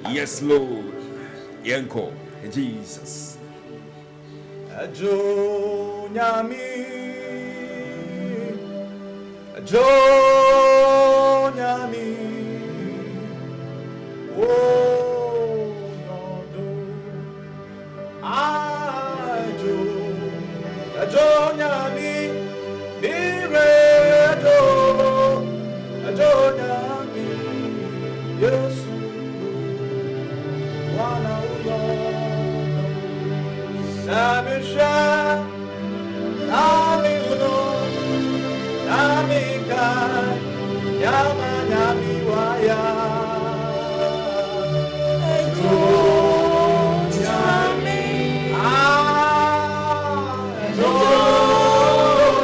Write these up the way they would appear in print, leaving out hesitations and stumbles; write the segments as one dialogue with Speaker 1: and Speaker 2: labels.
Speaker 1: Yes, Lord. Yanko, Jesus.
Speaker 2: Ajo nyami, ajo nyami, oh yodo, ajo nyami, dire ajo nyami, Yesu, wana uyodo. Samisha, Nami Uno, Nami Kai, Yama Yami Waya. Ejo Yami, Ejo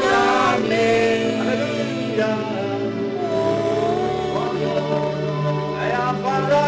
Speaker 2: Yami, Hallelujah. I am Father.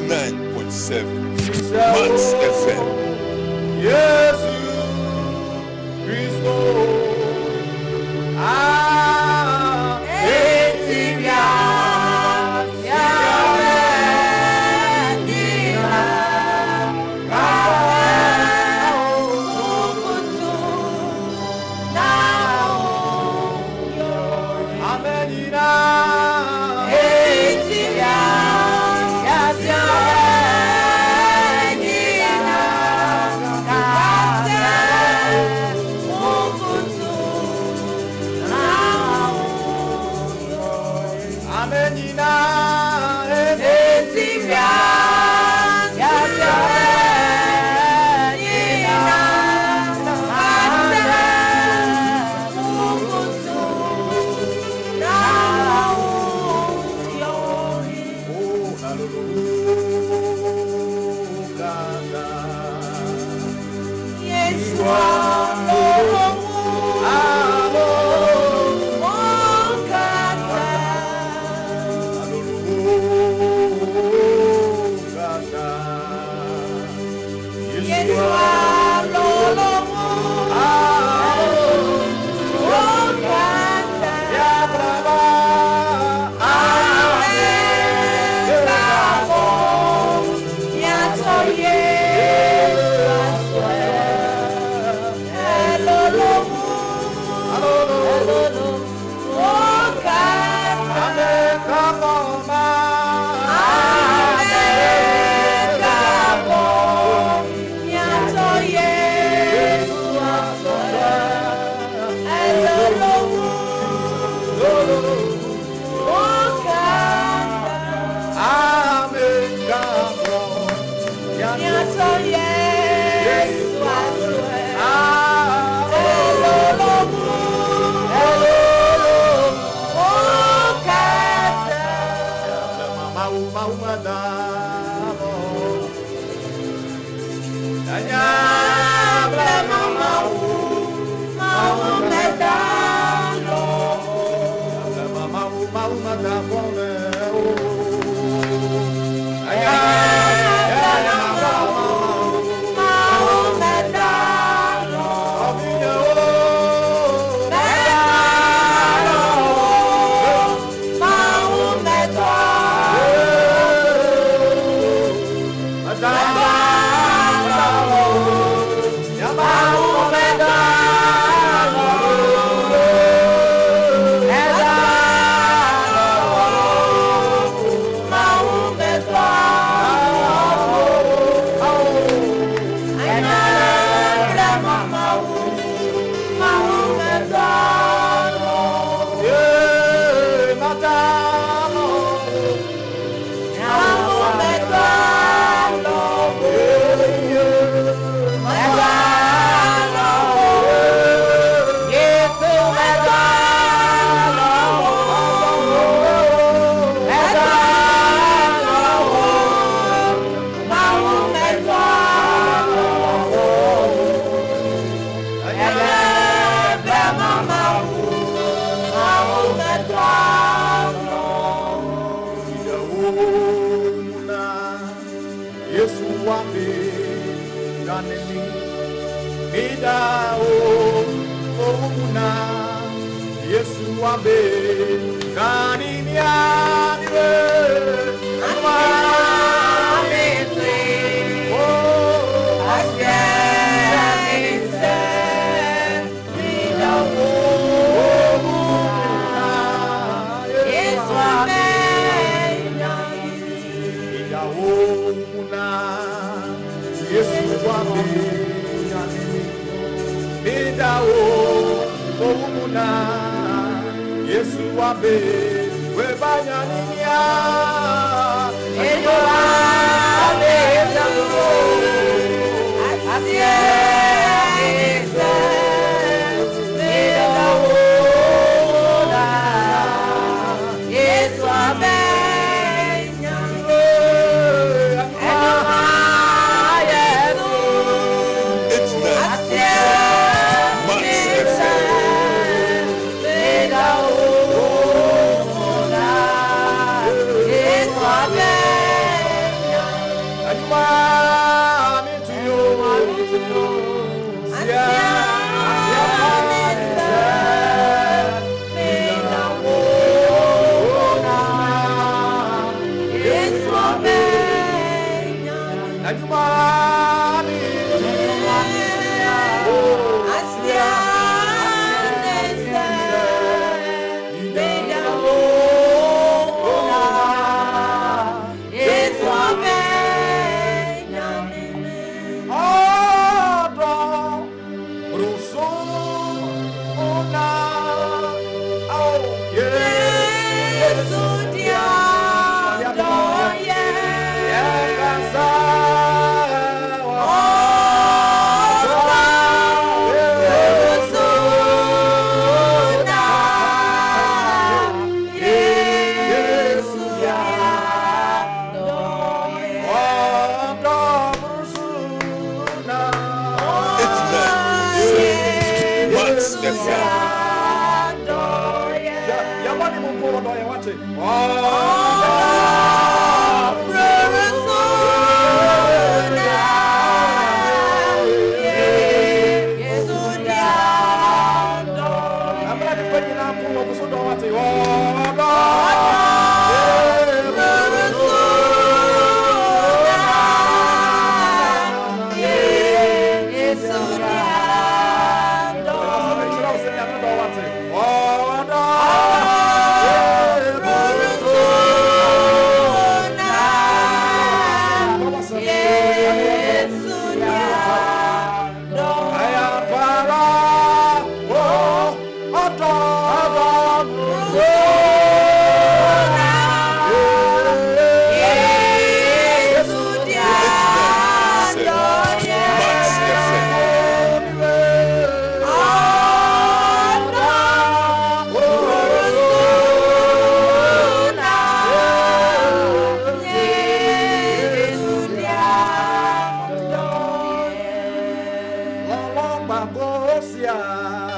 Speaker 1: Max89.7fm. Max89.7fm.
Speaker 2: Yes, Christo. Amen.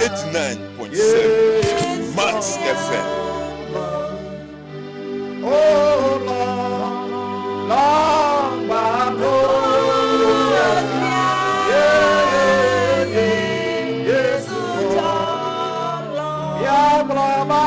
Speaker 1: 89.7 Max FM.
Speaker 2: Oh Lord, long bago, yes, ya brava,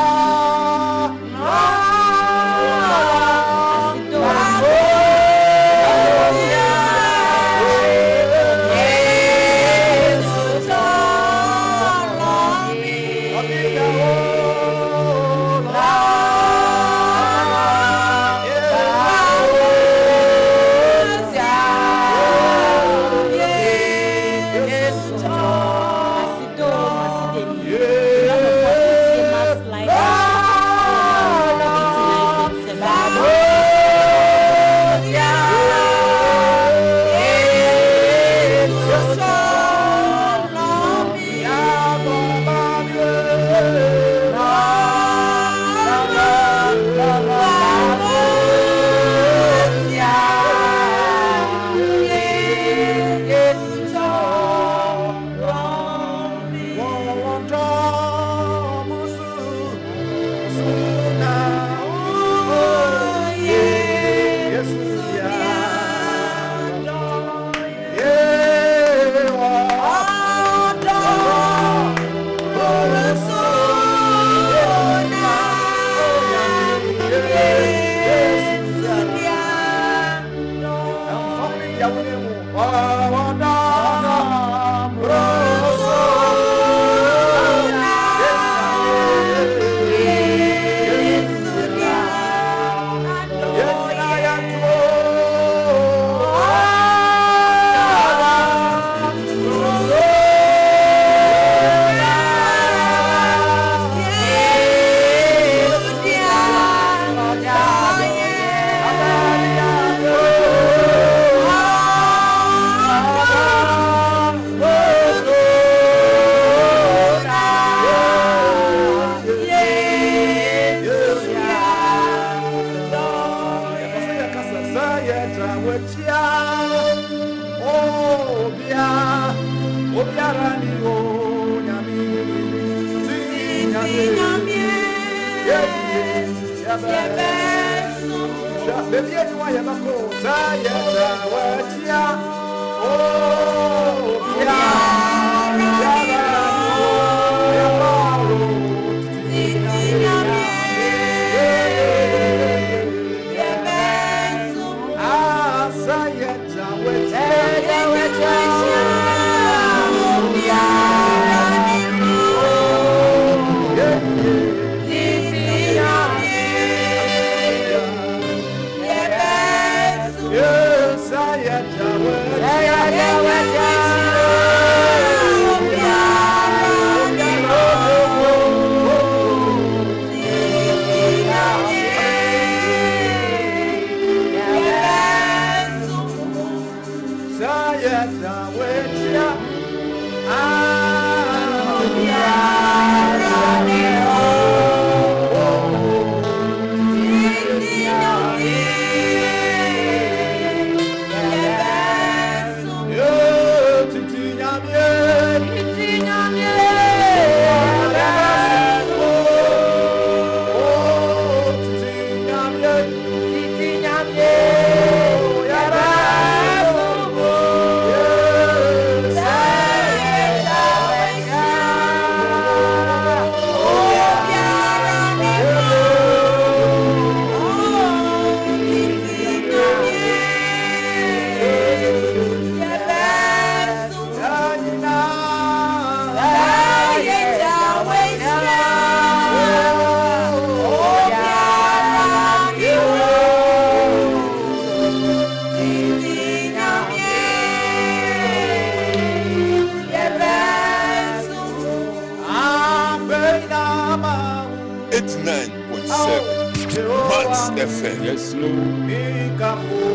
Speaker 1: Max.fm. Yes, Lord.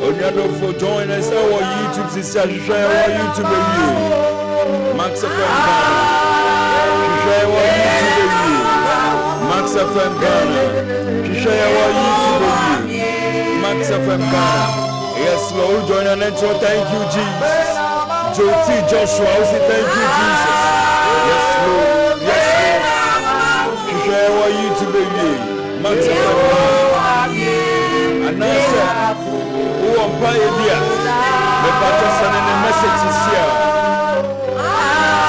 Speaker 1: Onyado for joining us our YouTube sister share our YouTube review. Max.fm Ghana. Share our YouTube review. Max.fm Ghana. Share our YouTube review. Max.fm Ghana. Yes, Lord, join our network. Thank you, Jesus. Joti Joshua, we say thank you, Jesus. Yes, Lord. Yes, Lord. Share our YouTube review. Max.fm Ghana. And I said, who on fire here? The pastor sending the message is here.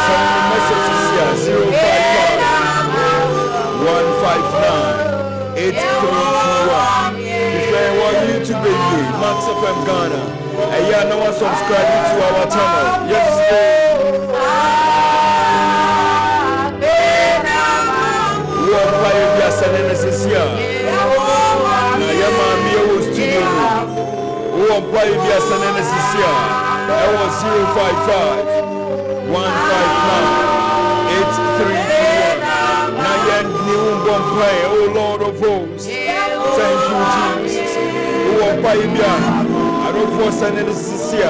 Speaker 1: Sending the message is here. 055 159 8321. If you want YouTube baby, Max.fm Ghana. And you know what, subscribe to our channel. Yes, who on fire here sending the message here. Who are by the SNSC? That was 055 159 8321. Nayan new bomb play, oh Lord of hosts. Thank you, Jesus. Who are by the I don't force SNSC. I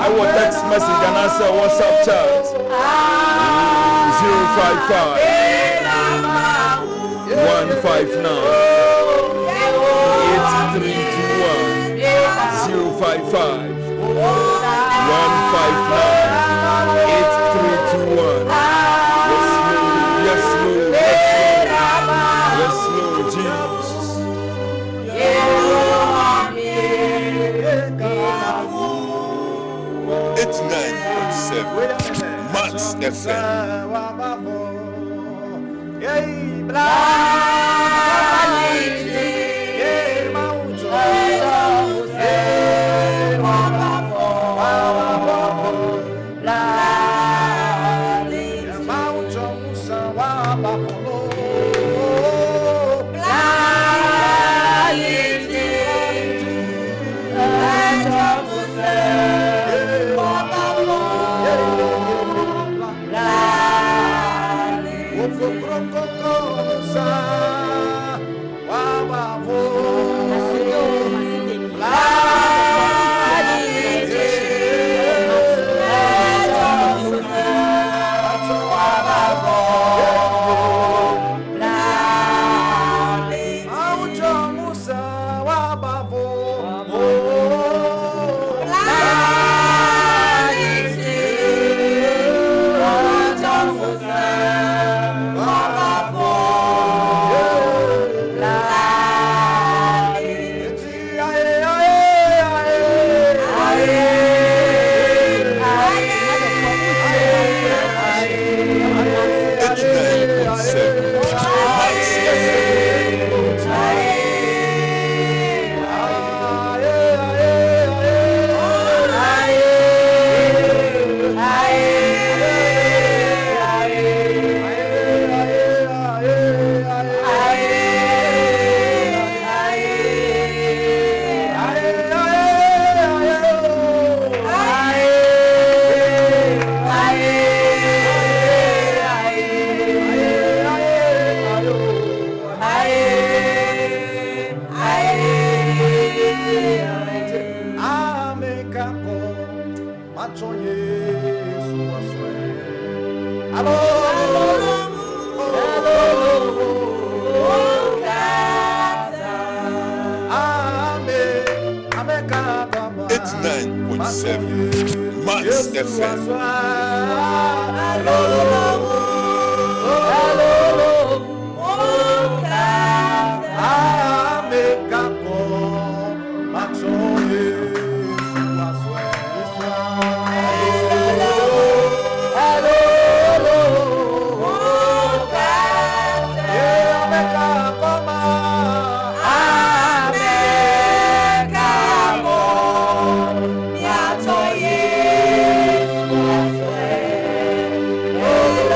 Speaker 1: will text message and answer WhatsApp chat. 055 159 8321. 055 159 8321. Yes, Lord. Yes, Lord. Jesus. 89.7 Max.fm.
Speaker 2: Oh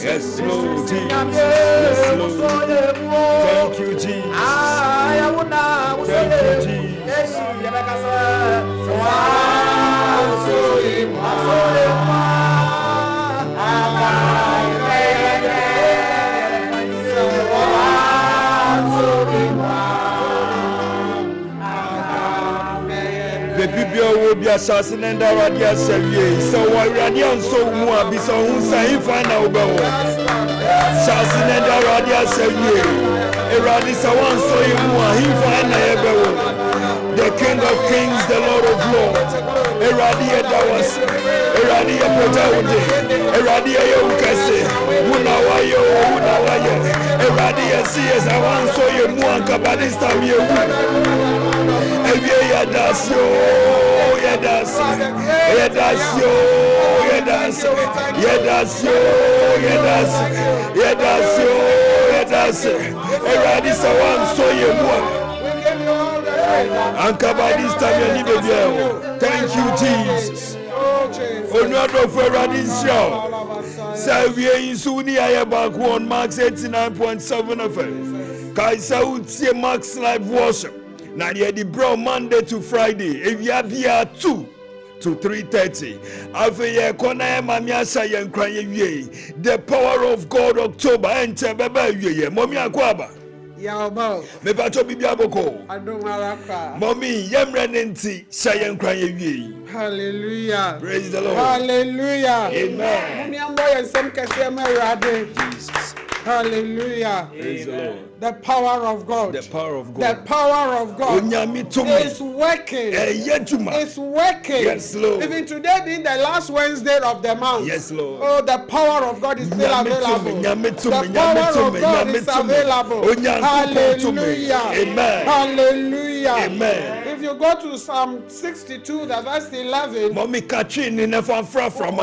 Speaker 1: Yes, Lord Jesus. Yes, Lord. Thank you, Jesus. Thank you, Jesus. The people will be assassin and the radia sevier. So why radian so more be so who say find out about assassin and the radia sevier. A radisa one so you more he find out the King of Kings, the Lord of Lords. A radia that was a radia protaude. A radia yokase. Unawayo. A radia sees I want so you more kabadista you. Thank you, Jesus. Honorable for Radisha. Savia in Suni Ayabaku on Max 89.7 FM. Kaisa Utsi Max Live Worship. Now the bro Monday to Friday. If you are here 2 to 3:30. After ye kona mamia sayen kranye. The power of God October enter baba ye. Mommy akwaba.
Speaker 2: Yabo.
Speaker 1: Me pacho bibia boko.
Speaker 2: Adon araka.
Speaker 1: Mommy yemrenenti sayen kranye.
Speaker 2: Hallelujah.
Speaker 1: Praise the Lord.
Speaker 2: Hallelujah.
Speaker 1: Amen.
Speaker 2: Mommy amboy some kase marade.
Speaker 1: Jesus.
Speaker 2: Hallelujah.
Speaker 1: Praise the Lord.
Speaker 2: The power of God.
Speaker 1: The power of God.
Speaker 2: The power of God is working. It's working.
Speaker 1: Yes, Lord.
Speaker 2: Even today being the last Wednesday of the month.
Speaker 1: Yes, Lord.
Speaker 2: Oh, the power of God is still available. The power of God is available. Hallelujah.
Speaker 1: Amen.
Speaker 2: Hallelujah.
Speaker 1: Amen.
Speaker 2: If you go to Psalm 62, the verse 11.
Speaker 1: Mommy catching in a from mommy. From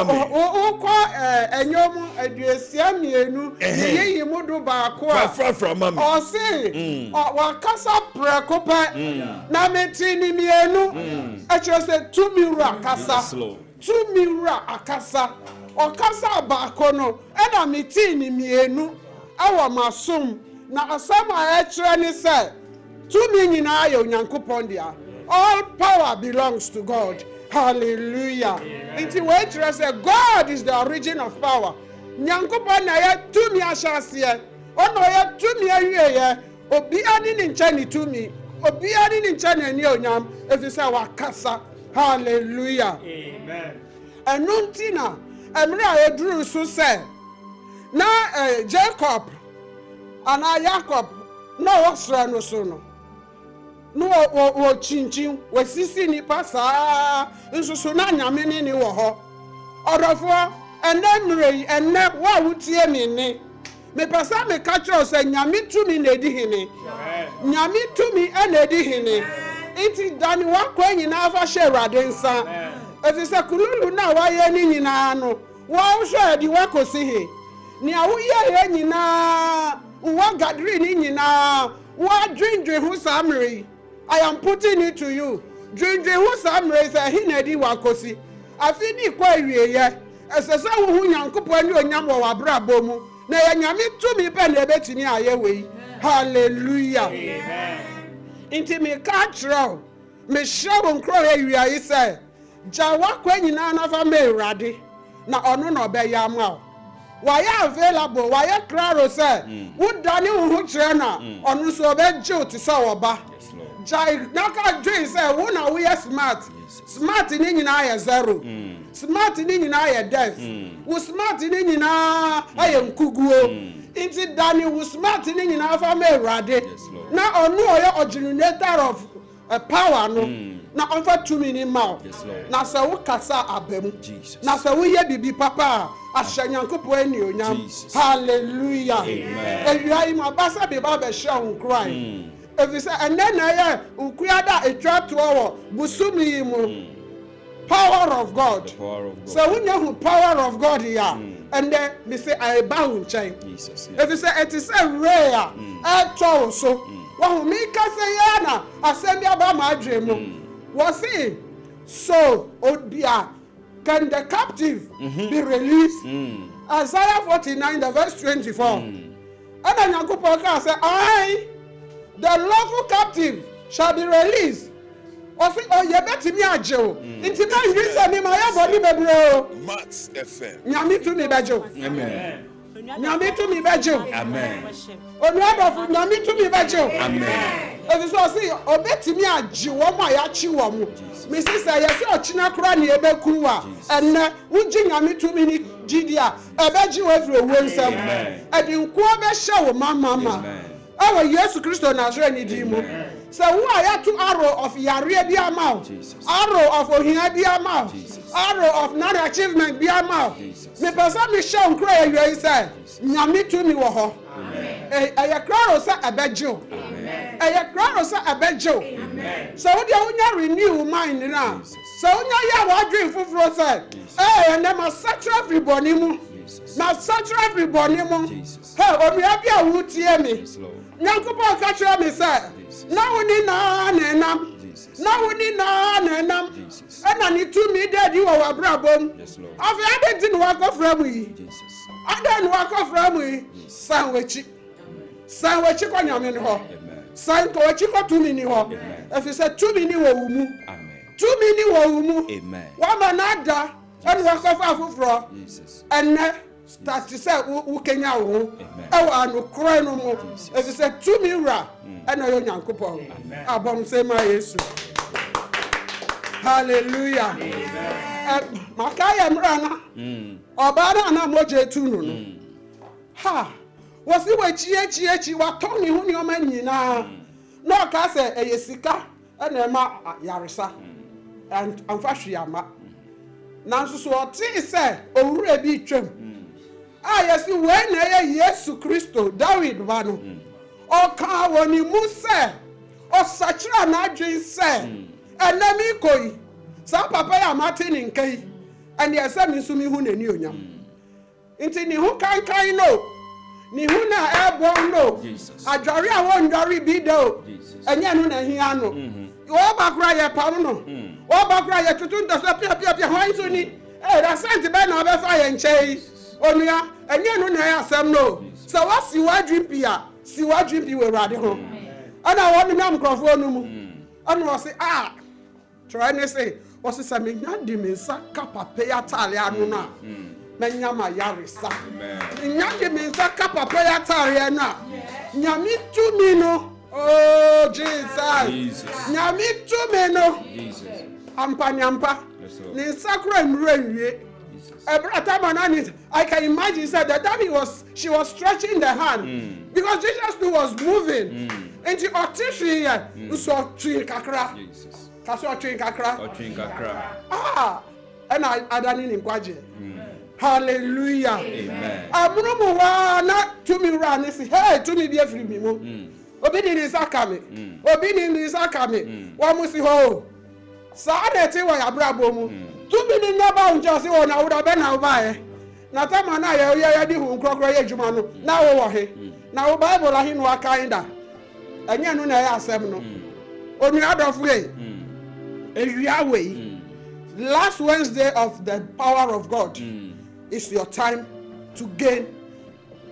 Speaker 1: mommy.
Speaker 2: Or say, wakasa prekope na metini mienu. Actually say 2 mira akasa. 2 mira akasa. Okasa bakono. Ena metini mienu. Awa masum. na asam a ɛkyerɛ ne sɛ tumi nyinaa yɛ onyankopɔn dea. All power belongs to God. Hallelujah. Nti wei kyerɛ sɛ God is the origin of power. Nyankopɔn na yɛ tumi ahyɛ aseɛ. Ɔna ɔyɛ tumi awieɛ. Obiara ne ne nkyɛn ne tumi. Obiara ne ne nkyɛn ne ani onyam. Ɛfiri sɛ wakasa. Hallelujah.
Speaker 3: Amen.
Speaker 2: Ɛno nti na mmerɛ a ɛduru so sɛ na Jacob anaa Jacob na wɔsrɛ no so no. No wo chinchin we sisi nipa saa nsusu na nyame ne ni wo ho odofo ene mrei ene wa wutie me ne me pesa me ka kiro se nyame tumi na edi hene nyame tumi na edi hene iti dani wa kwa nyina afa hye Awurade nsa eti se kululu na wa ye ni nyina no wa hwe edi wa kosi he ni awoye he nyina wa gadri ni nyina wa dwindwe hu samri. I am putting it to you. Drink who some raise a hinedi wakosi. I feel quite ye. As a son who yankupon you and yambo abra bomu. Na yami to me pen a bet in your way. Hallelujah. Inti me catch row. Me show and crow area is say. Jawa kwen nana for me radi. Na onu no be yamau. Why available? Why crowd say? Would Daniel who trainer on so be Joe to saw ba. Jai naka dream say who na we smart. Smart ni nyina ya zero. Smart ni nyina ya death. Wo smart ni nyina aye nkuguo. Inti Daniel wo smart ni nyina fa me rade. Na onu oye originator of power no. Na onfa tumi ni ma. Na se wo kasa abem. Na se wo ye bibi papa ahyanyankopo ani onyam. Hallelujah. Amen. Ewia ima basa be ba be show cry. If you say and then ukuyada a trap to our busumi mu power of God. So when you have power of God here, and then we say I bow chain. If you say it is a rare, so what who make us say yana, I send you about my dream. Was it so Odia can the captive be released? Isaiah 49, the verse 24. And then Yakupoka say, the lawful captive shall be released. Or say, oh, you better me a Joe. Into my reason, me my body, bro.
Speaker 4: Max FM.
Speaker 2: Nyami to me, Bejo.
Speaker 1: Amen.
Speaker 2: Nyami to me, Bejo.
Speaker 1: Amen.
Speaker 2: Nyami to me, Bejo.
Speaker 1: Amen.
Speaker 2: If you say, oh, better me a Jew, my achiwamu. Mrs. Yes, or China Crani, a Bekua, and would Nyami to me, Gidia, a Bejo every Wednesday. And in Quabe show, Mama. Our Yesu Christo Nazarene Dimu. So who are two arrow of Yare be a mouth, arrow of Ohina be a mouth, arrow of non-achievement be a mouth. Me person me show cry you say, Nyami to me woho. A crowd say a bejo. A crowd say a bejo. So what you renew mind now. So you ya dream for say, eh, and them a such everybody mu. Now such everybody mu. Hey, obi abia wutie me. Nyankopɔn ka kyerɛ me sɛ na woni na nenam na woni na nenam ɛna ne tumi dadi wɔ w'abrabom afei ade ti ne wakɔfra mu yi ade ne wakɔfra mu yi san w'akyi kɔ nyame ne hɔ san kɔ w'akyi kɔ tumi ni hɔ ɛfiri sɛ tumi ni wɔ wo mu tumi ni wɔ wo mu wama na ada ɛne wakɔfa afoforɔ ɛnɛ start to say who Kenya wo anu kro no mo e say to me ra e na yo Nyankopɔn abom say ma Yesu hallelujah makaya mrana obara na moje tu no ha wosi wachi wa ton ni hu ni o ma nyina no ka say e sika e na ma yaresa and amfa hwiama nanso so o ti say owura bi twam yes, when Yesu Christo, David Vano, or Kawani Muse, or Sachra Nadrin say, and let me koi, some papa Martin in Kay, and yes, I mean Sumi Hunia. Into Nihu can no, Nihuna airborne no, I Jari won't Jari Bido, and Yanuna Hiano. You all back right, Pamno, all back right to do the Sapia Hansuni, eh, that's Santa Ben of Fire and Chase. Onuya enye no na asem no so what's you dream pia si wadwin bi we Awurade ho ana won me amkrofo no mu ana wo say try ne say wo say me nya di me nsa kapapa ya tale anu na menya ma yaresa nya di me nsa kapapa ya tale anu a nyame tumi no oh Jesus nyame tumi no Jesus ampa ni nsa kura mure nwie I can imagine said that she was stretching the hand because Jesus was moving into artificial so twin kakra Jesus kaso twin kakra and I don't need kwaje hallelujah amen amuno wa na to me run say hey to me be free me mo obi ni sakame wa mu si ho sa na ti wa ya brabo mu to be the number unja say na wo da be na wo bae na tama na ya di hu krokro ya djuma no na wo he na wo bible ahi no akainda anya no na ya asem no onu adofo ewia we last Wednesday of the power of God is your time to gain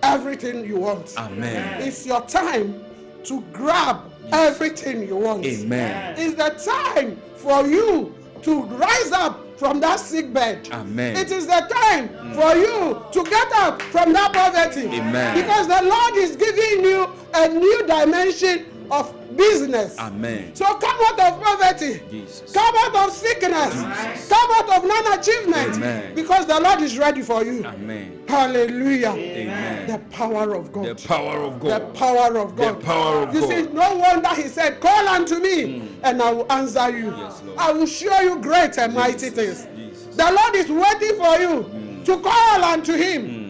Speaker 2: everything you want. Amen. It's your time to grab everything you want. Amen. It's the time for you to rise up from that sick bed. Amen. It is the time for you to get up from that poverty. Amen. Because the Lord is giving you a new dimension of business. Amen. So come out of poverty. Jesus. Come out of sickness. Jesus. Come out of non-achievement. Amen. Because the Lord is ready for you. Amen. Hallelujah. Amen. The power of God. The power of God. The power of God. The power of God. You see, no wonder he said, call unto me and I will answer you. Yes, Lord. I will show you great and mighty things. Jesus. The Lord is waiting for you to call unto him.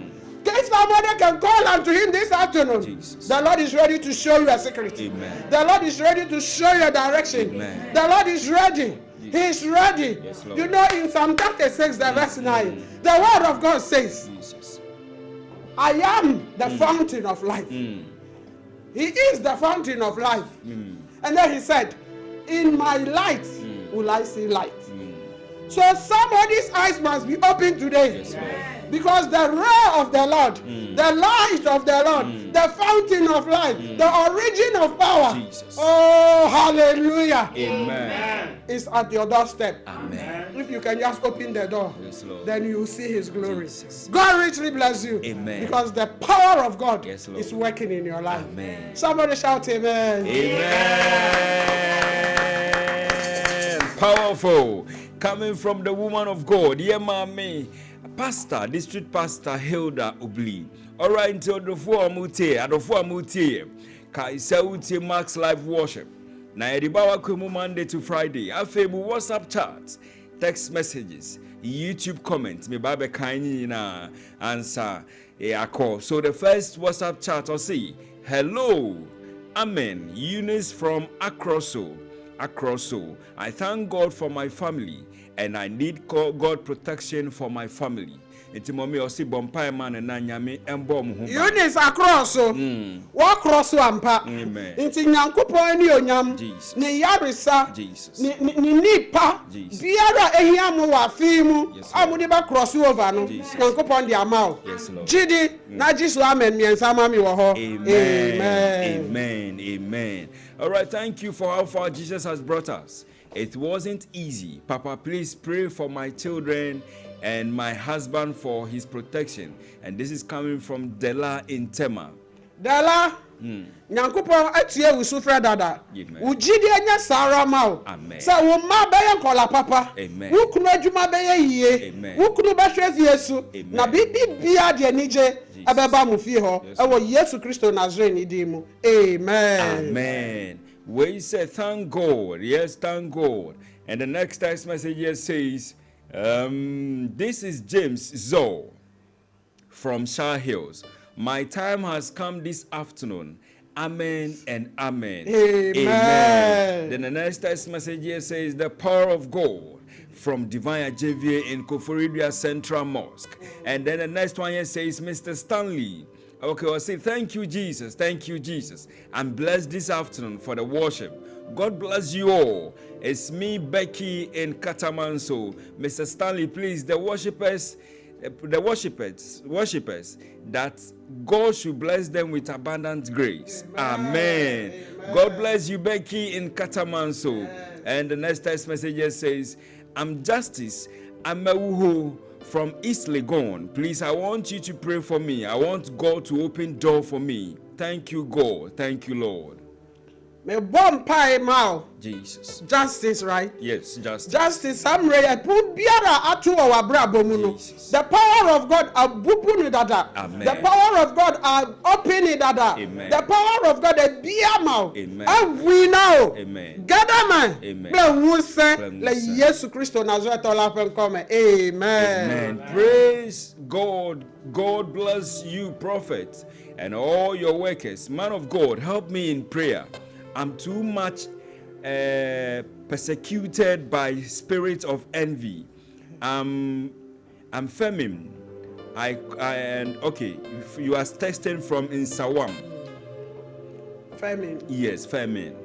Speaker 2: If somebody can call unto him this afternoon, Jesus. The Lord is ready to show you a secret. Amen. The Lord is ready to show you a direction. Amen. The Lord is ready. Jesus. He is ready. Yes, you know, in Psalm 36, the verse 9, the word of God says, Jesus. I am the fountain of life. He is the fountain of life. And then he said, in my light will I see light. So somebody's eyes must be open today. Yes, because the ray of the Lord, the light of the Lord, the fountain of life, the origin of power, Jesus. Oh, hallelujah, amen, is at your doorstep. Amen. If you can just open the door, yes, then you will see his glory. Jesus. God richly bless you. Amen. Because the power of God, yes, is working in your life. Amen. Somebody shout amen.
Speaker 1: Amen. Powerful. Coming from the woman of God, yeah, mommy. Pastor, District Pastor Hilda Obli. All right, until the four mutie, Kaisa utie Max Live Worship. Na edibawa kwemu Monday to Friday. Afebu WhatsApp chats, text messages, YouTube comments. Me babe kaini na answer call. So the first WhatsApp chat I'll see. Hello, Amen. Eunice from Akroso. I thank God for my family. And I need God protection for my family. Enti mommy osi bompa man na nyame embom ho.
Speaker 2: Eunice Akroso. Wa Akroso ampa. Amen. Enti nyankopon ni onyam. Ni yaresa. Jesus. Ni nipa. Biara ehia mo wa fi mu. Amudi ba cross over no. Nyankopon di amaw. Yes, Lord. Jidi na jisu amen miensa mami wo ho.
Speaker 1: Amen. Amen. Amen. All right, thank you for how far Jesus has brought us. It wasn't easy. Papa, please pray for my children and my husband for his protection. And this is coming from Dela in Tema.
Speaker 2: Dela, Nyankopon atie usufra dada. Ujidi enya sara mao. Amen. Sa wo ma be yen kola papa. Amen. Wo kunu adwuma be ye yie. Wo kunu be hwe Yesu. Na bibi bia de nije abeba mu fie ho. E wo Yesu Kristo Nazarene di mu. Amen. Amen.
Speaker 1: We say thank God. Yes, thank God. And the next text message here says, this is James Zoe from Shah Hills. My time has come this afternoon. Amen and amen.
Speaker 2: Amen. Amen.
Speaker 1: Then the next text message here says, the power of God from Divine Ajevie in Koforidua Central Mosque. And then the next one here says, Mr. Stanley. Okay, I'll say thank you, Jesus. Thank you, Jesus. I'm blessed this afternoon for the worship. God bless you all. It's me, Becky, in Katamanso. Mr. Stanley, please, the worshippers, the worshippers, that God should bless them with abundant grace. Amen. God bless you, Becky in Katamanso. And the next text message says, I'm Justice Amewuho from East Legon. Please, I want you to pray for me. I want God to open door for me. Thank you, God. Thank you, Lord.
Speaker 2: Me bomb pie mouth.
Speaker 1: Jesus.
Speaker 2: Justice, right?
Speaker 1: Yes, justice.
Speaker 2: Justice, I'm ready. Put biara atu wa brabomuno. The power of God abupuni dada.
Speaker 1: Amen.
Speaker 2: The power of God openi dada.
Speaker 1: Amen.
Speaker 2: The power of God biamau.
Speaker 1: Amen.
Speaker 2: We now.
Speaker 1: Amen.
Speaker 2: Gadama.
Speaker 1: Amen.
Speaker 2: Le wuse le Yesu Christo Nazareth ola come. Amen.
Speaker 1: Amen. Praise God. God bless you, prophet, and all your workers. Man of God, help me in prayer. I'm too much persecuted by spirits of envy. I'm feminine. And okay, you are texting from in Sawam.
Speaker 2: Femin.
Speaker 1: Yes, feminine.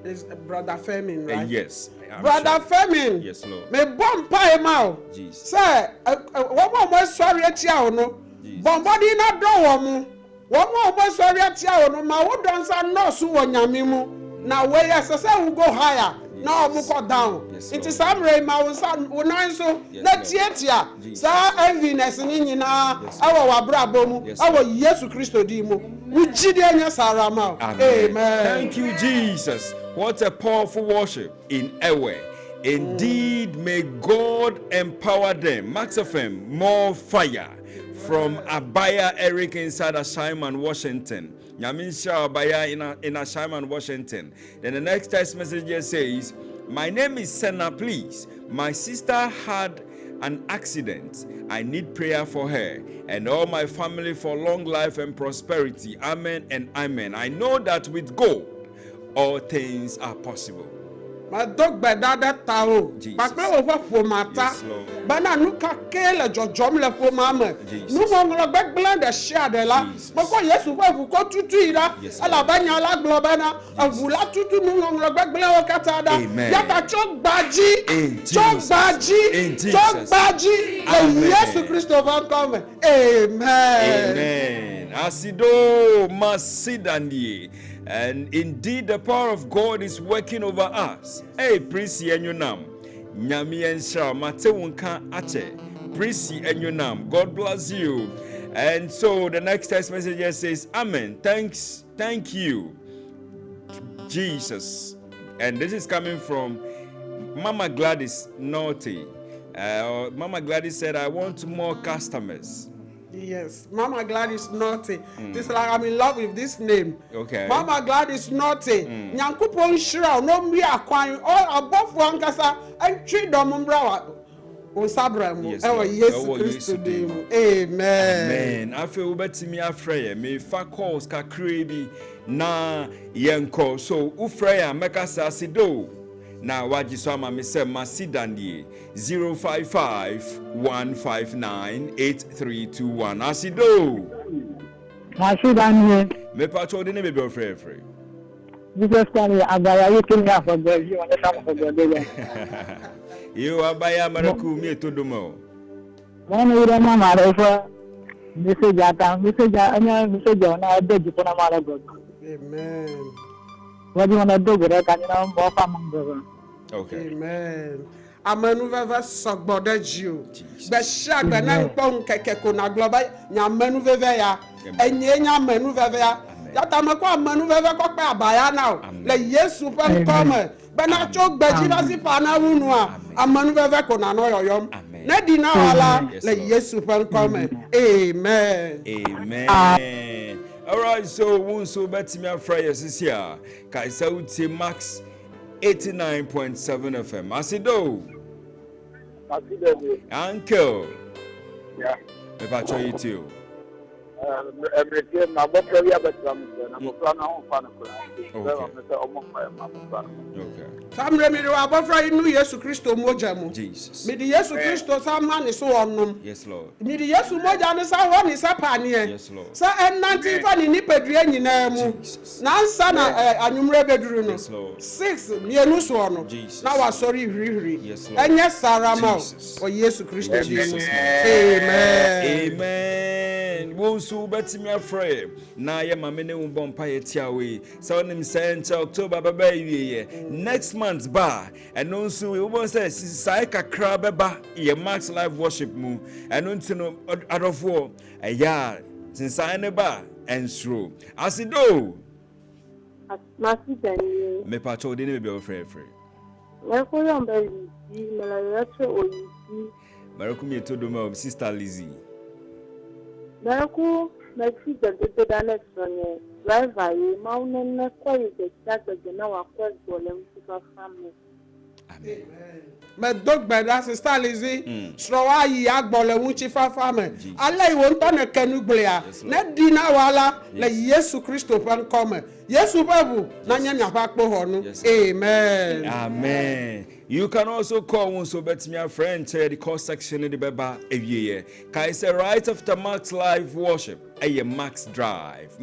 Speaker 2: Is brother Femin, right?
Speaker 1: Yes.
Speaker 2: Brother Femin.
Speaker 1: Yes, Lord.
Speaker 2: Me bomb pie mouth.
Speaker 1: Jesus.
Speaker 2: Say, one more sorry at you, no. Bombadi na do womu. One more sorry at you, no. Ma wo don't say no su wonyamimu. Na we yes say we go higher. Now we go down. It is some ray ma we so na tietia. Sa enviness ni nyina awo wabrabo mu. Awo Yesu Christo di mu. We jide anya sarama. Amen.
Speaker 1: Thank you, Jesus. What a powerful worship in Ewe. Indeed, may God empower them. Max.fm, more fire. From Abaya Eric inside Ashaiman, Washington. Yaminsha Abaya in Ashaiman, Washington. Then the next text message says, my name is Senna, please. My sister had an accident. I need prayer for her and all my family for long life and prosperity. Amen and amen. I know that with God, all things are possible.
Speaker 2: My dog by that tao. But no over for mata. But now look at Kale Jom le for mamma. No one back blend a share de la. But yes, we go to Tira. Alabama la globana. A vula to no longer back below Catada. Yata chok baji. Chok baji. Chok baji. Yes, Christopher come. Amen.
Speaker 1: Amen. Asido Masidandi. And indeed, the power of God is working over us. Hey, Prissy and your name. Nyami and Shah, Matewunka Ache. Prissy and your name. God bless you. And so the next text message says, Amen. Thank you, Jesus. And this is coming from Mama Gladys Naughty. Mama Gladys said, I want more customers.
Speaker 2: Yes, Mama Gladys Naughty. This like I'm in love with this name.
Speaker 1: Okay.
Speaker 2: Mama Gladys Naughty. Nyankupon shira no mi akwan all above one kasa and treat domumbra o sabrem. Yes, Christ name. Amen.
Speaker 1: Amen. Afi ubetimi afreye me fa calls ka krebi na yenko so ufreya meka sasido. Now, what you saw, me say, Masidandi 055-159-8321. Asido.
Speaker 3: Masidandi.
Speaker 1: Me patrol the name of free.
Speaker 3: Jesus Stanley Abaya, you came here for the you want to come for the
Speaker 1: You Abaya Maraku, me to do more.
Speaker 3: One of them, Mama, Message, I beg you for a mother.
Speaker 2: Amen.
Speaker 3: What do you want to do with that? Can you know more from
Speaker 1: okay.
Speaker 2: Amen. Amenu veve sogbode jiu. Be shag be na npon keke ko na global nya menu veve ya. Enye nya menu veve ya. Ya ta me ko amenu veve ko pe abaya now. Le Yesu pe come. Be na chok gbeji na si pa na wunu a. Amenu veve ko na no yoyom. Na di na wala le Yesu pe come. Amen.
Speaker 1: Amen. All right, so we so bet me afraid this here. Kaisa would say Max 89.7 FM. Asido. Uncle.
Speaker 4: Yeah.
Speaker 1: If I try you too.
Speaker 4: every my book area but I'm plan on fan
Speaker 1: Okay.
Speaker 2: Samre mi do abofra inu Yesu Kristo moja mu.
Speaker 1: Jesus.
Speaker 2: Mi di Yesu Kristo sama ni so onum.
Speaker 1: Yes, Lord.
Speaker 2: Mi di Yesu moja ni sa ho ni sa pa ne.
Speaker 1: Yes, Lord.
Speaker 2: Sa enanti fa ni nipadua nyina mu. Na nsa na anwumre beduru no.
Speaker 1: Yes, Lord.
Speaker 2: 6 mienu so no.
Speaker 1: Jesus.
Speaker 2: Na wa sorry hiri.
Speaker 1: Yes, Lord.
Speaker 2: Enye sarama
Speaker 1: Jesus.
Speaker 2: o Yesu Kristo di mu.
Speaker 1: Amen. Amen. Wonsu betimi afre na ye mame ne won bompa ye tiawe. So onim say until October baba ye. Next month ba and nso we won say sai kakra beba ye Max live worship mu. And untino adofo eya since I ne ba ensro. Asido.
Speaker 5: Masidani.
Speaker 1: Me pacho de ne be ofre.
Speaker 5: Wako yombe Lizzie, Melayotre Oyisi.
Speaker 1: Maraku me to do my sister Lizzie.
Speaker 5: Maraku, Maxi the Danet Sonne, driver, mountain, quite the chat of the now across Golem to family.
Speaker 1: Amen.
Speaker 2: Me dog be da sister Lizzie srowa yi agbole wuchi fafa me ala iwo nto ne kenu gblia ne di na wala le Yesu Kristo fan come Yesu babu na nya nya pa kpo ho no amen.
Speaker 1: Amen. You can also call one so bet me a friend to the call section in the beba ewie. Kai say right after Max live worship a Max Drive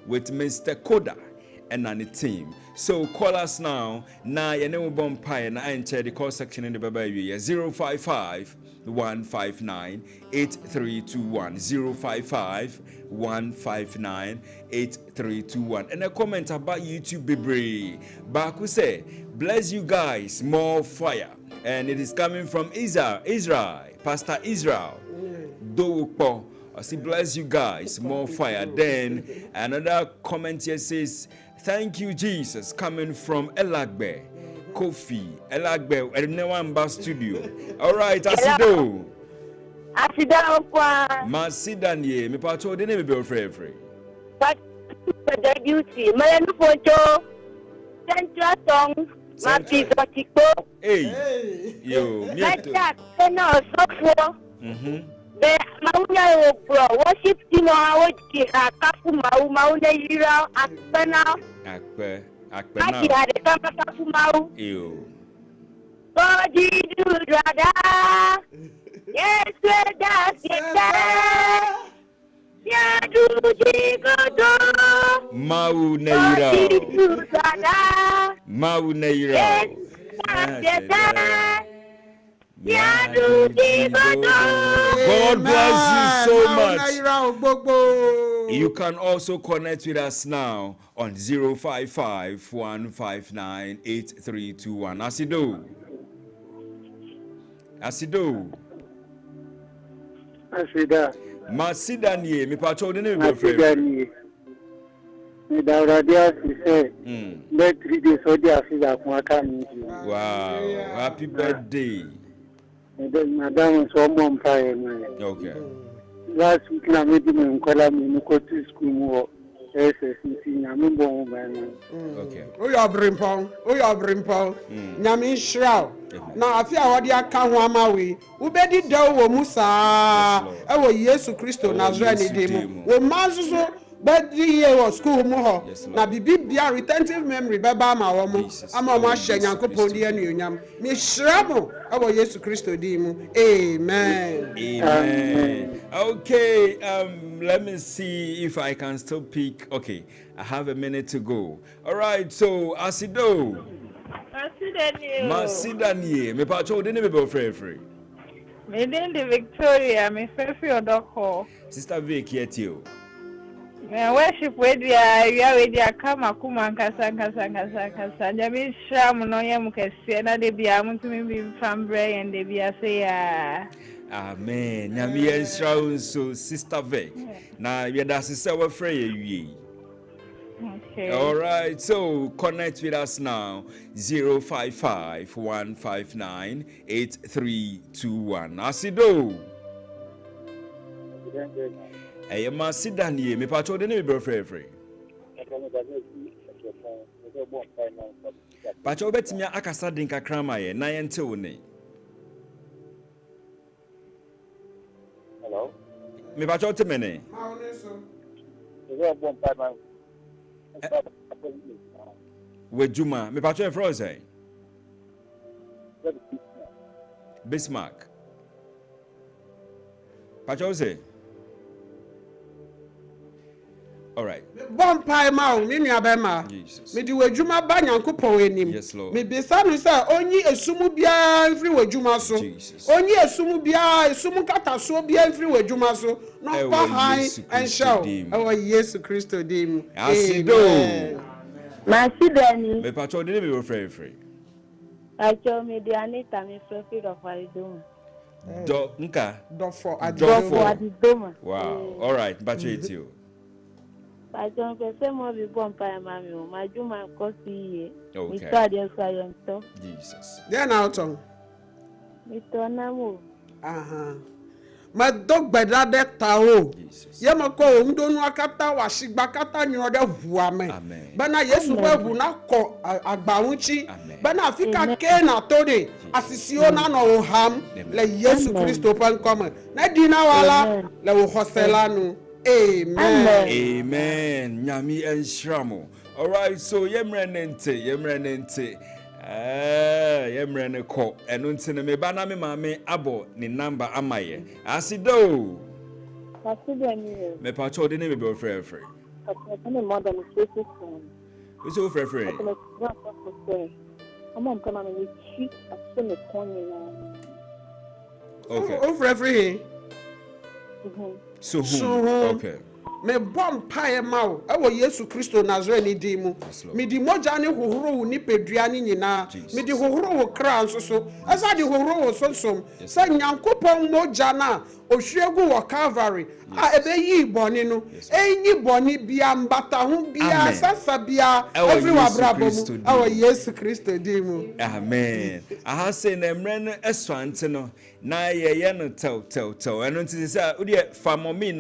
Speaker 1: with Mr. Koda and the team. So call us now. Na ye name bompire na enter the call section in the baba ewie 055 159 8321 055 159 8321 and a comment about YouTube Bebre. Baku say bless you guys, more fire, and it is coming from Israel, Pastor Israel. Doukpo. I say bless you guys, more fire. Then another comment here says thank you Jesus, coming from Elagbe. Kofi, Elagbe, Elnewamba Studio. All right, Asido.
Speaker 5: Asida kwa.
Speaker 1: Masidanye, me pacho de name be free.
Speaker 5: But the duty, my new photo, Central Song, my piece of Chico.
Speaker 1: Hey, yo,
Speaker 5: Like that, and also
Speaker 1: mhm.
Speaker 5: the Mauna worship team, I would give a couple Mauna Yira, Aspena.
Speaker 1: Akpe
Speaker 5: I
Speaker 1: now.
Speaker 5: had a couple Mau.
Speaker 1: Yo.
Speaker 5: God, you do rather. Yes, that's it. Ya do jigodo.
Speaker 1: Mau neira. Mau neira.
Speaker 5: Yes, that's it. Ya do jigodo.
Speaker 1: God bless you so much.
Speaker 2: much.
Speaker 1: You can also connect with us now on 055 159 8321. Asido.
Speaker 4: Asida.
Speaker 1: Masidanie, me pacho de name friend.
Speaker 4: Masidani. Me da radia say. Let 3 days so dia Asida kwa kan.
Speaker 1: Wow, happy birthday.
Speaker 4: And then madam so mom pay me.
Speaker 1: Okay.
Speaker 4: Last week na me di me nkola me ko to school mo. SSC na me bon ban.
Speaker 1: Okay.
Speaker 2: Oyo brimpong. Nyame nhyira. Na afi a wodi aka ho amawe. Ubedi dawo wo musa. E wo Yesu Kristo Nazarene demu. Wo manzo bedi ye wo school mu ho. Na bibia retentive memory beba ma wo mu. Ama mo ahye Nyankopon di anuonyam. Me hyira mo e wo Yesu Kristo demu. Amen.
Speaker 1: Amen. Okay, let me see if I can still pick. Okay, I have a minute to go. All right, so Asido. Masidanie. Me pacho de name be free.
Speaker 6: Me den de Victoria, me fefi odoko.
Speaker 1: Sister Vic yetio.
Speaker 6: Me worship we dia kama kuma nkasa. Nyame sham no yam kese na de bia mutumi bi fambre and de bia say ya.
Speaker 1: Amen. Nyame ensra so Sister Vic. Na yeda sese we free ye.
Speaker 6: Okay.
Speaker 1: All right, so connect with us now 055 159 8321. Asido. Hey, Masidanie, me pacho de ne be free. Pacho betimi akasa din kakra ma ye na yente wo ne.
Speaker 4: Hello.
Speaker 1: Me pacho te mene. Wejuma, me patro e froze. Bismarck. Patro say. All right.
Speaker 2: Bon pie ma o, me nua be ma.
Speaker 1: Jesus.
Speaker 2: Me di wejuma ba Nyankopon enim.
Speaker 1: Yes, Lord.
Speaker 2: Me bisa no say onyi esumu bia mfiri wejuma so.
Speaker 1: Jesus.
Speaker 2: Onyi esumu bia, esumu kataso bia mfiri wejuma so. No pa han enhyew. Ewo Yesu Kristo dim.
Speaker 1: Asido.
Speaker 5: Masidani.
Speaker 1: Me patro de me free.
Speaker 5: Acho me di Anita me free of Aridoma.
Speaker 1: Do nka.
Speaker 2: Do for
Speaker 5: Adidoma.
Speaker 1: Wow. All right, patro it you.
Speaker 5: I don't say more be born by mammy. My Juma coffee.
Speaker 1: Okay.
Speaker 5: We started science.
Speaker 1: Jesus.
Speaker 2: Then out on.
Speaker 5: Mr. Namu.
Speaker 2: Aha. My dog beda de tao. Yema ko ndonu akata washigba kata nyode vuame.
Speaker 1: Amen.
Speaker 2: Bana Yesu webu na ko agbawunchi. Bana Afrika ke na tode asisio na no ham le Yesu Kristo pan come. Na dina wala le wo hoselanu. Amen.
Speaker 1: Amen. Nyami and Shramo. All right, so yemrenente. Yemrene ko. Enunti me bana me mame abo ni number amaye. Asido.
Speaker 5: Masidani.
Speaker 1: Me pacho de name be free.
Speaker 5: I'm a mother of 6 years.
Speaker 1: Who's so free?
Speaker 5: I'm on come and cheat as soon as corner.
Speaker 1: Okay.
Speaker 2: Oh, free.
Speaker 1: So okay.
Speaker 2: Me bom pae ma o ewo Yesu Kristo Nazarene di mu me di moja ne hohoro wo nipadua ne nyina me di hohoro wo kra nso so asa di hohoro wo sonsom sa Nyankopon moja na ohwiegu wo Calvary a ebeyi boni no enyi boni bia mbata ho bia sasa bia everywhere brabo mu ewo Yesu Kristo di mu.
Speaker 1: Amen. Aha say na emre no eswante no na ye no tel eno nti say odi famomi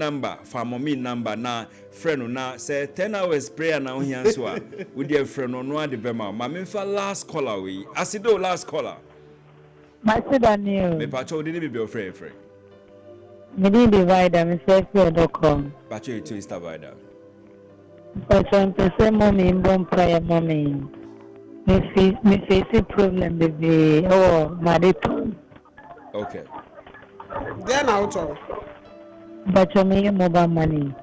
Speaker 1: number na friend na say 10 hours prayer na ohia so a odi friend no ade be ma me fa last caller we asido last caller
Speaker 3: Masidani.
Speaker 1: me pacho odi ni be free
Speaker 3: Me di divider me say.com.
Speaker 1: pacho to is divider
Speaker 3: Pacho say mommy bon prayer mommy. Me face problem baby oh marathon.
Speaker 1: okay.
Speaker 2: Then out on.
Speaker 3: But you me mobile money.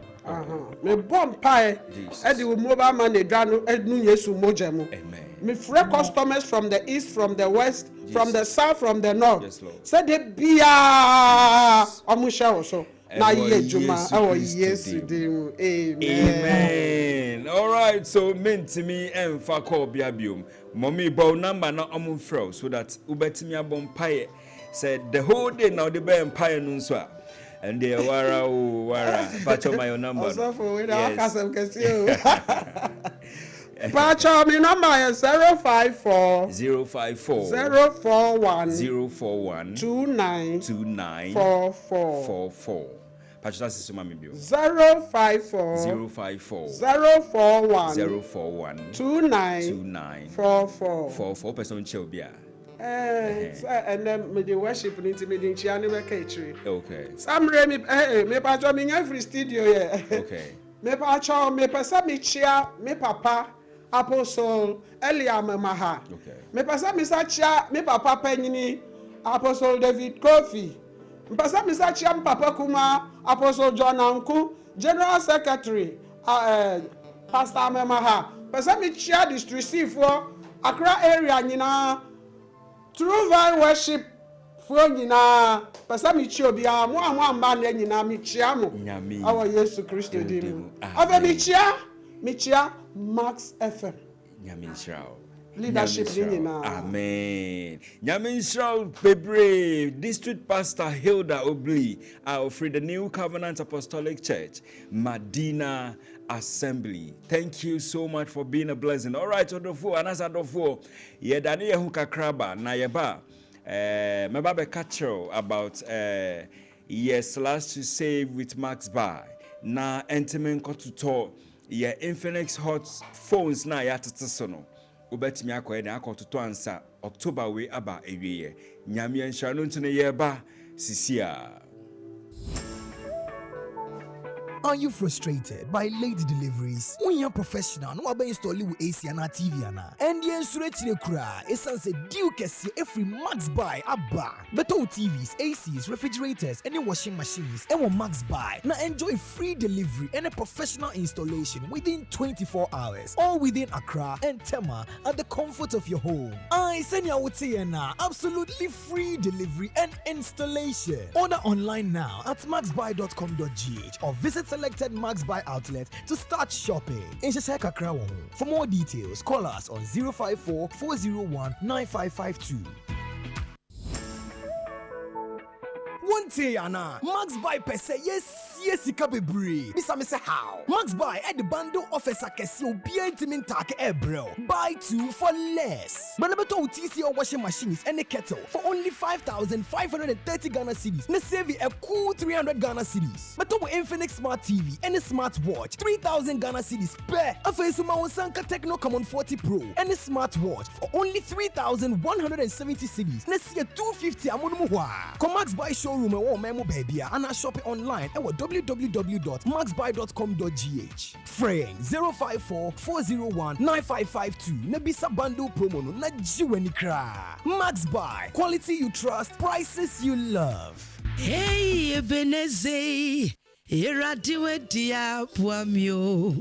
Speaker 2: Me bom pae e di mobile money dwa no enu Yesu moja mu.
Speaker 1: Amen.
Speaker 2: Me free customers from the east, from the west, from the south, from the north.
Speaker 1: Yes, Lord.
Speaker 2: Say de bia omusha also. Na ye juma awo Yesu dim.
Speaker 1: Amen. All right, so mentimi emfa call biabium. Mommy bow number na omufro so that ubetimi abom pae said the whole day now the be empire nun so and they wara patch my number.
Speaker 2: Also for we na kasem kesi o. Patch my number is 054 041 29 44.
Speaker 1: Patch that is my bio.
Speaker 2: 054 041 29 44
Speaker 1: person chobia.
Speaker 2: And then me the worship into me the chiani me
Speaker 1: okay.
Speaker 2: Some me patch me every studio here.
Speaker 1: Okay.
Speaker 2: Me patch me pesa me chia me papa Apostle Eliam Maha.
Speaker 1: Okay.
Speaker 2: Me pasa me sa chia me papa penyini Apostle David Kofi. Me pasa me sa chia me papa kuma Apostle John Anku, General Secretary Pastor Maha. Pasa me chia district for Accra area nyina True Vine Worship for nyina pasa me chia bia mo amba na nyina me chia mo. Awo Yesu Kristo di mu. Aba me chia Max.fm. Leadership nyina.
Speaker 1: Amen. Nyamin Bebre, District Pastor Hilda Obli, of the New Covenant Apostolic Church, Medina Assembly. Thank you so much for being a blessing. All right, Odofo, Anas Adofo, Yedani Yehuka Kraba, Nayaba, Mababe Kachero about yes, last to save with Max Bar. Na Entimen Kotuto. Yeah, Infinix Hot phones na ya tatasono. Ubetimi akwa na akototo ansa October we aba ewiye. Nyame enhya no ntune ye ba sisia.
Speaker 7: Are you frustrated by late deliveries? When you're professional, no one install you AC and TV and the insurance kura. Essence a deal kesi every Max Buy abba. Better TVs, ACs, refrigerators, any washing machines. And Max Buy now enjoy free delivery and a professional installation within 24 hours, all within Accra and Tema at the comfort of your home. I send you absolutely free delivery and installation. Order online now at maxbuy.com.gh or visit selected Max Buy outlets to start shopping. In Shashaka Krawon. For more details, call us on 054 401 9552. One day, Anna, Max Buy per se, yes, you can be brave. Miss how? Max Buy at the bundle offers a casio behind take bro. Buy 2 for less. Manabato TC or washing machines and a kettle for only 5,530 Ghana cedis. Na save a cool 300 Ghana cedis. Mato Infinix Smart TV and a smartwatch 3,000 Ghana cedis per. A Fesuma Sanka Techno Common 40 Pro and a smartwatch for only 3,170 cedis. Na see a 250 amunumuwa. Come Max Buy showroom and memo baby and I shop it online at www.maxbuy.com.gh. Frame 054 401 9552. Nebisa bundle promo no na jiweni kra. Max Buy, quality you trust, prices you love.
Speaker 8: Hey Ebeneze, iradiwe dia puamio.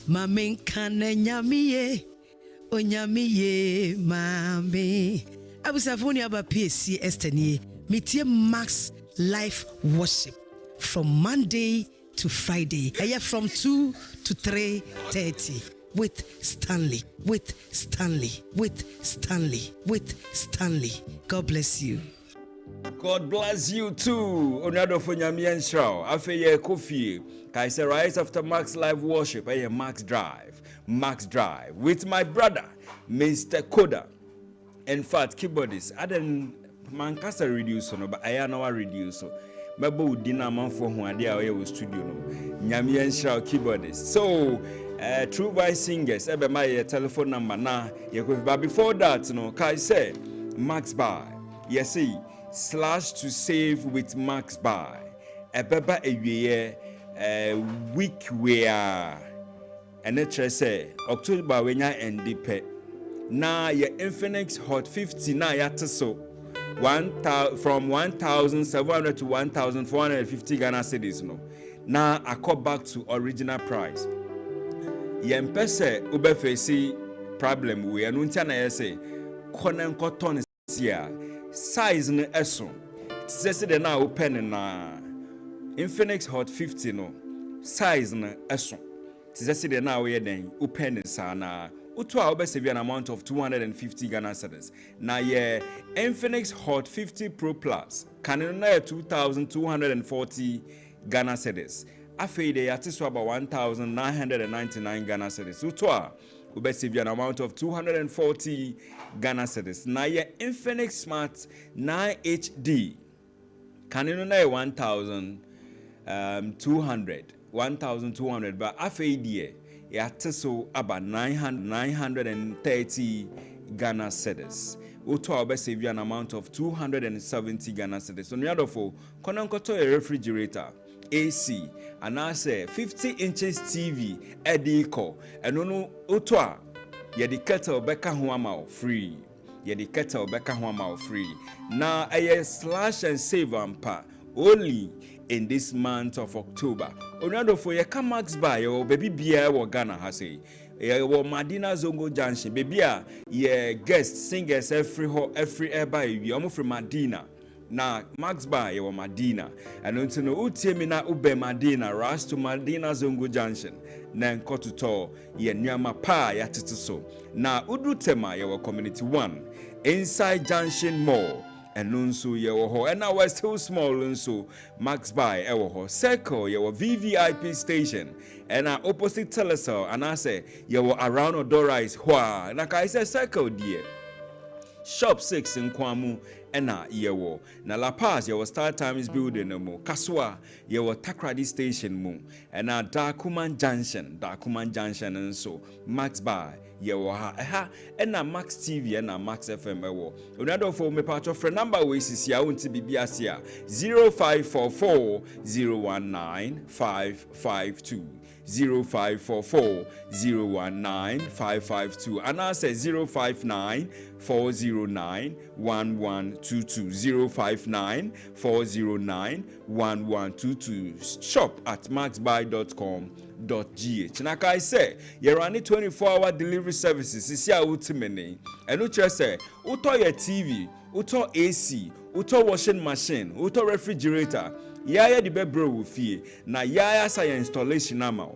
Speaker 8: Mamin kane nyamiye, onyamiye mami. Abusafuni aba PSC Estenie, mitie Max Life Worship from Monday to Friday. I am from 2 to 3:30 with Stanley. God bless you.
Speaker 1: God bless you too. Onado for Nyamian Show. Afeye Kofi. Kaise right after Max Live Worship. I am Max Drive with my brother, Mr. Koda. In fact, keyboardist. I didn't Mankasa reduce no, but I am now reduce. Mabo dinner man for who are studio no. Nyamian Show keyboardist. So True Voice Singers, ebe my telephone number na. But before that, no, Kaise Max Buy. Yes, / to save with Max Buy. Ebeba ewie week where and it say October when ya endi pe. Na ye Infinix Hot 50 na ya so from 1,700 to 1,450 Ghana cedis no. Now I call back to original price. Ye mpese ube face problem we anuntia na ye say konen cotton sia size no eso. Tse de na open na Infinix Hot 50 no size no eso. Tse de na we den open sa na utu a obesave an amount of 250 Ghana cedis. Na ye Infinix Hot 50 Pro Plus can na 2,240 Ghana cedis. Afeide yate so about 1,999 Ghana cedis. Utu a obesave an amount of 240 Ghana cedis. Na ye Infinix Smart 9 HD can na 1,200 but afeide yate so about 930 Ghana cedis. Uto obesave an amount of 270 Ghana cedis. So nyadofo kononkoto a refrigerator, AC, and I say 50 inches TV ediko and no uto a yedi kettle beka huama free. Yedi kettle beka huama free. Now a slash and save ampa only in this month of October. Onado for ye come Max Buy or baby beer or Ghana has a Madina Zongo Junction baby ye guest singers every air by you almost from Madina. Na Max Buy or Madina and until no utemina ube Madina ras to Madina Zongo Junction nan kotuto ye nyama pa ya tituso na udutema ye community 1 inside Junction Mall. And nunso ye ho and now we're still small nunso Max Buy ho circle ye VVIP station and opposite Telecel and I say ye around Odora is hwa and I say circle dear shop 6 in Kwamu ena yewo na La Paz yewo Star Times building mo Kaswa yewo Takrady station mo ena Dakuman Junction nso Max Bar yewo ha ena Max TV ena Max FM ewo onado for me part of number we sisi a unti bibia sia 0544 019 552 0544 019 552 and I say 059 409 1122 059 409 1122 shop at maxbuy.com.gh. Like I say, you're running 24-hour delivery services. This year, ultimately, and you just say, uto your TV, uto AC, uto washing machine, uto refrigerator. Yaya di bebro wufie na yaya sa ya installation ama.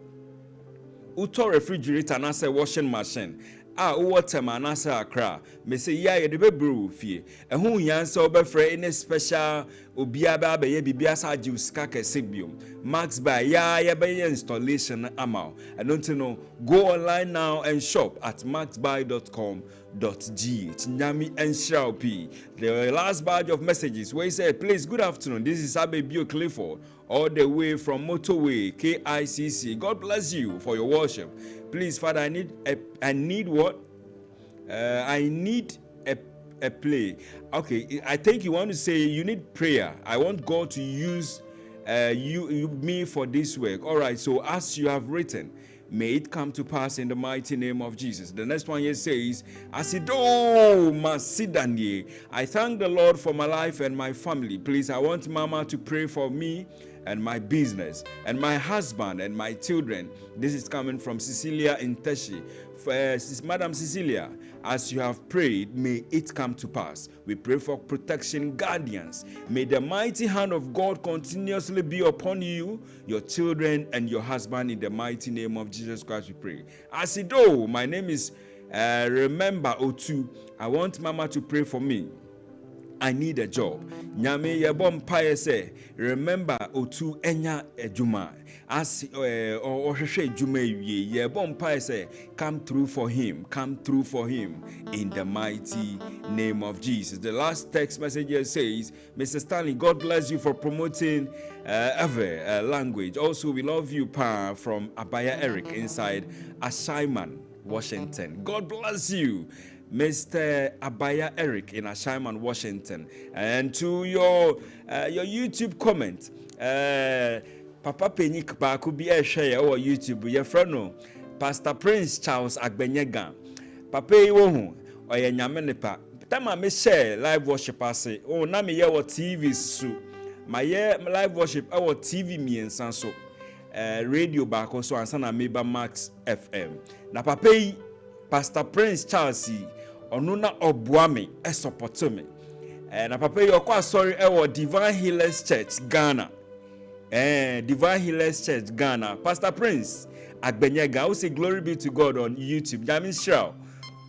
Speaker 1: Uto refrigerator na say washing machine. Water man na say akra. Me say yaya di bebro wufie. Ehun yansa obefre any special obia ba be ye bibia sa juice ka kese biom. Max by yaya be installation ama. I don't know. Go online now and shop at maxbuy.com.gh. Nyami and P. The last batch of messages where he said, please, good afternoon. This is Abe Bio Clifford, all the way from Motorway, KICC. God bless you for your worship. Please, Father, I need what? I need a play. Okay, I think you want to say you need prayer. I want God to use me for this work. All right, so as you have written, may it come to pass in the mighty name of Jesus. The next one here says, Asido Masidanye. I thank the Lord for my life and my family. Please, I want Mama to pray for me and my business and my husband and my children. This is coming from Cecilia in Teshi. Madam Cecilia, as you have prayed, may it come to pass. We pray for protection, guardians. May the mighty hand of God continuously be upon you, your children, and your husband in the mighty name of Jesus Christ, we pray. Asido, my name is Remember Otu. I want Mama to pray for me. I need a job. Nyame yebom paye say, remember Otu enya ejuma. As ohwehwe ejuma wie yebom paye say, come through for him in the mighty name of Jesus. The last text message here says, Mr. Stanley, God bless you for promoting ever language. Also, we love you, Pa, from Abaya Eric inside Ashaiman, Washington. God bless you, Mr. Abaya Eric in Ashaiman, Washington. And to your YouTube comment, Papa Penik Baku be a share or YouTube, your friend, Pastor Prince Charles Agbenyega. Papa Iwohu, or your Yamenepa. Tama me share live worship. I say, oh, na me yawa TV su. My live worship, our TV me and Sanso. Radio back also and sana meba Max FM. Na Papa Pastor Prince Charles onuna obuame support me. Na Papa yokwa sorry Divine Healers Church Ghana. Divine Healers Church Ghana. Pastor Prince Agbenyega, who say glory be to God on YouTube. Nyami Shroud.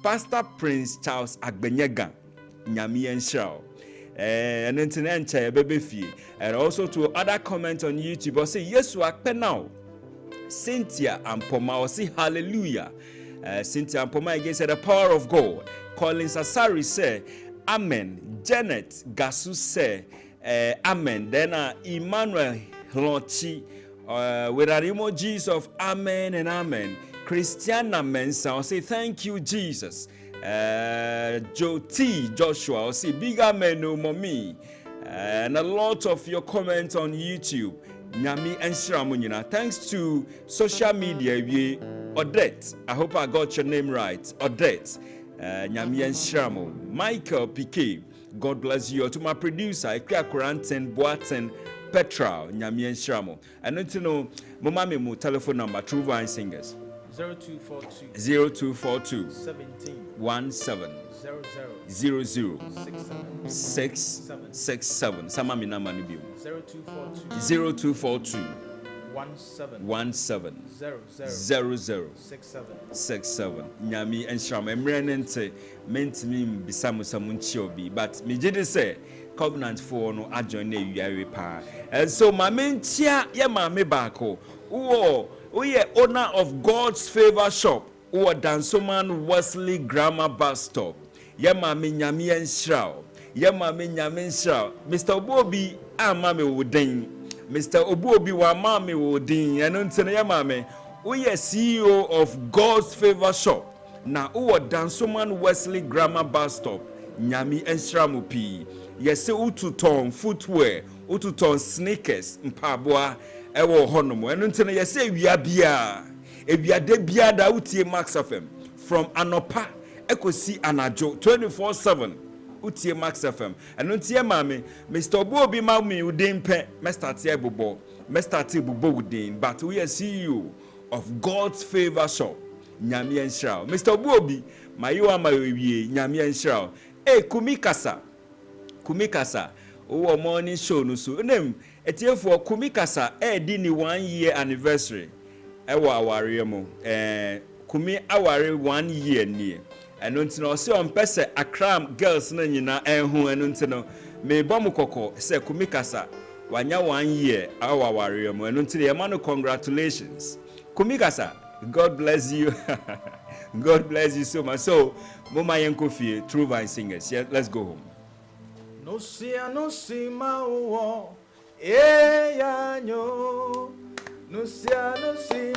Speaker 1: Pastor Prince Charles Agbenyega. Nyami and Shroud. And then baby fee. And also to other comments on YouTube. I say yes, we are now. Cynthia Ampoma, or say hallelujah. Cynthia Ampoma again said the power of God. Colin Sasari say amen. Janet Gasu say amen. Then Emmanuel Lonchi with our emojis of amen and amen. Christiana Mensa, I'll say thank you, Jesus. Joshua, I'll say big amen, no mommy. And a lot of your comments on YouTube. Nyami and Shramunina. Thanks to social media, Odette. I hope I got your name right. Odette. Nyami and Shramu. Michael Piquet. God bless you. To my producer, Ikea Kuranten, Boaten, Petra, Nyami and Shramu. And don't you know, Momami mu telephone number, True Vine Singers. 0242 17 667. Sama mi number ni biyo. 0242 17 0067. Nyami enshram emre nente mentimi bisamu samunchi obi, but me jide say covenant for no adjoin na wiare pa. And so my mentia ye ma me bako. We are owner of God's Favor Shop, or Dansoman Wesley Grammar Bus Stop. ye maame nyame enhira ye maame nyame enhira Mr. Obuobi ama me wodin Mr. Obuobi wa maame wodin eno ntene ye maame we are CEO of God's Favor Shop na uwo Dansoman Wesley Grammar Bus Stop nyame enhira mu pi yese ututon footwear ututon sneakers mpaboa ewo honomo eno ntene yese ewiade bia da utie Max FM from anopa ekosi anajo 24/7 utie Max FM eno ntie maame Mr. Obuobi maame udin pe mestart bubo udin but we are CEO of God's Favor Shop nyame enhira Mr. Obuobi mayiwa mayewie nyame enhira kumikasa o morning show no so nem etiefo kumikasa di ni 1 year anniversary ewa aware mo kumi aware 1 year ni eno ntino o se on pese Accra girls na nyina enhu eno ntino me bom kokko se kumikasa wanya 1 year aware mo eno ntino ye manu congratulations kumikasa God bless you God bless you so much so mama yenko fie True Vine Singers yeah, let's go home.
Speaker 9: No si mauo yanyo no si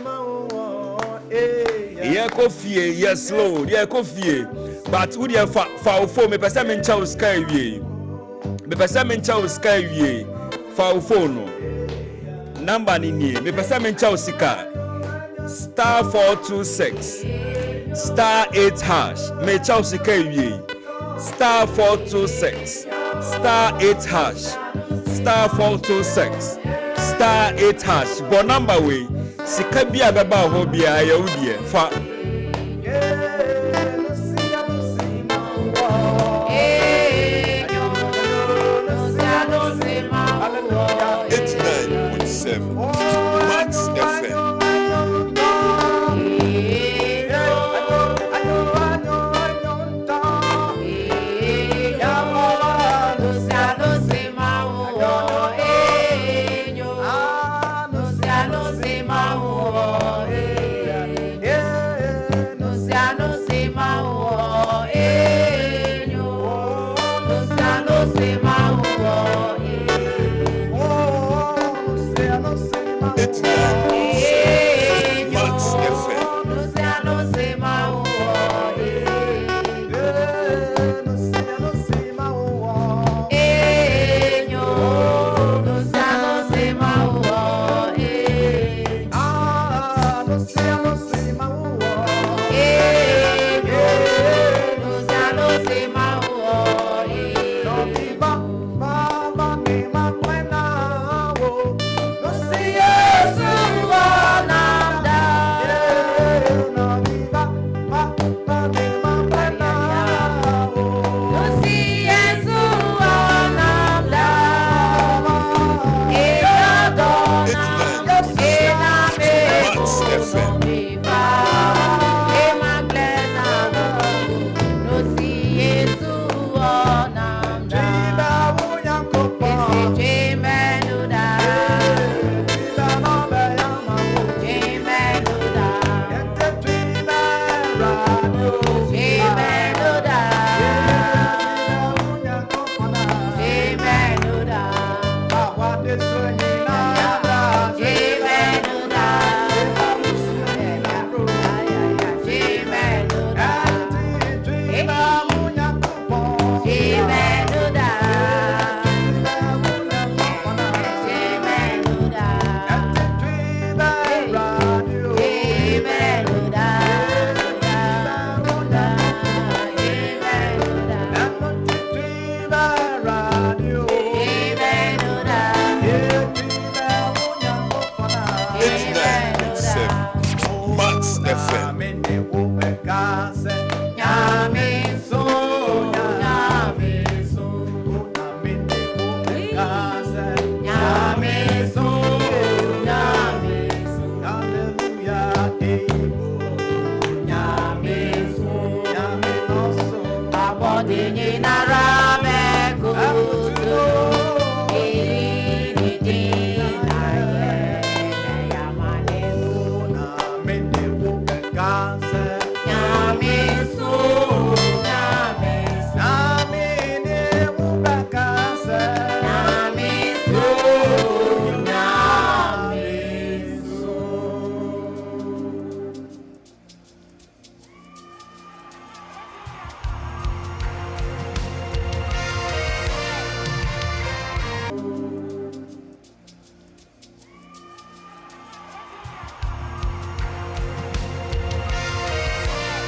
Speaker 9: mauo
Speaker 1: yeah coffee yes Lord yeah coffee but who dey fa phone me pesa me ncha sky wie me pesa me ncha sky wie fa phone no number ni me pesa me ncha sika *426 *8# me ncha sika wie *426 *8# *426 *8#. But number way, sika bia beba ho bia ya udie fa. It's 9.7 Max FM.
Speaker 10: Nara